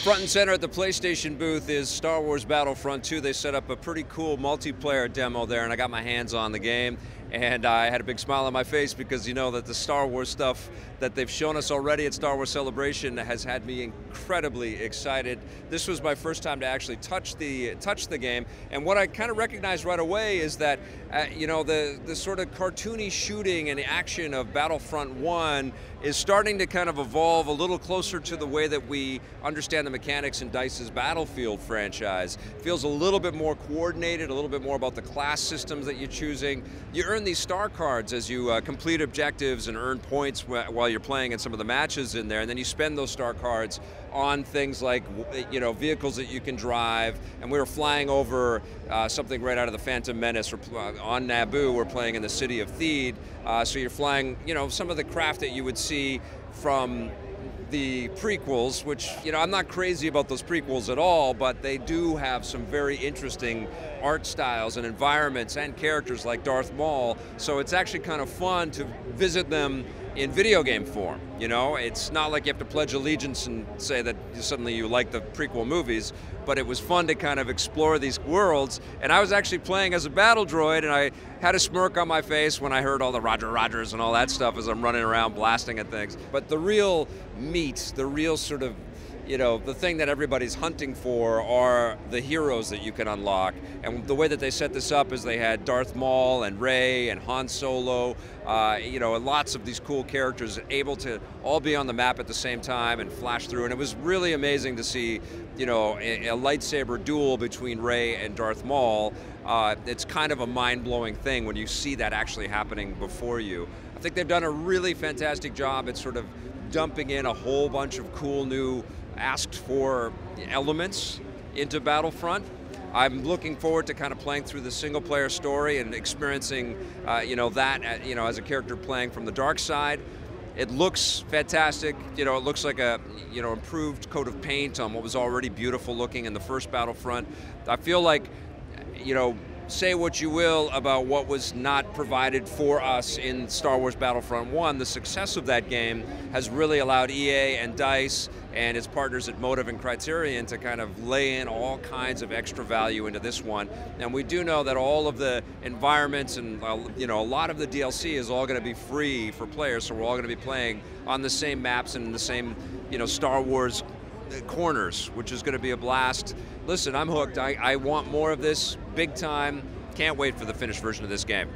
Front and center at the PlayStation booth is Star Wars Battlefront II. They set up a pretty cool multiplayer demo there, and I got my hands on the game. And I had a big smile on my face because you know that the Star Wars stuff that they've shown us already at Star Wars Celebration has had me incredibly excited. This was my first time to actually touch the game, and what I kind of recognized right away is that you know, the sort of cartoony shooting and action of Battlefront 1 is starting to kind of evolve a little closer to the way that we understand the mechanics in DICE's Battlefield franchise. It feels a little bit more coordinated, a little bit more about the class systems that you're choosing. You earn these star cards as you complete objectives and earn points while you're playing in some of the matches in there, and then you spend those star cards on things like, you know, vehicles that you can drive. And we were flying over something right out of the Phantom Menace, or on Naboo. We're playing in the city of Theed, so you're flying, you know, some of the craft that you would see from the prequels, which, you know, I'm not crazy about those prequels at all, but they do have some very interesting art styles and environments and characters like Darth Maul, so it's actually kind of fun to visit them in video game form. You know, it's not like you have to pledge allegiance and say that suddenly you like the prequel movies, but it was fun to kind of explore these worlds. And I was actually playing as a battle droid, and I had a smirk on my face when I heard all the Roger Rogers and all that stuff as I'm running around blasting at things. But the real meat, the real sort of, you know, the thing that everybody's hunting for are the heroes that you can unlock. And the way that they set this up is they had Darth Maul and Rey and Han Solo, you know, and lots of these cool characters able to all be on the map at the same time and flash through. And it was really amazing to see, you know, a lightsaber duel between Rey and Darth Maul. It's kind of a mind-blowing thing when you see that actually happening before you. I think they've done a really fantastic job at sort of dumping in a whole bunch of cool new asked for elements into Battlefront. I'm looking forward to kind of playing through the single player story and experiencing you know, that, you know, as a character playing from the dark side. It looks fantastic. You know, it looks like a, you know, improved coat of paint on what was already beautiful looking in the first Battlefront. I feel like, you know, say what you will about what was not provided for us in Star Wars Battlefront 1, the success of that game has really allowed EA and DICE and its partners at Motive and Criterion to kind of lay in all kinds of extra value into this one. And we do know that all of the environments and, you know, a lot of the DLC is all going to be free for players, so we're all going to be playing on the same maps and the same, you know, Star Wars corners, which is going to be a blast. Listen, I'm hooked. I want more of this, big time. Can't wait for the finished version of this game.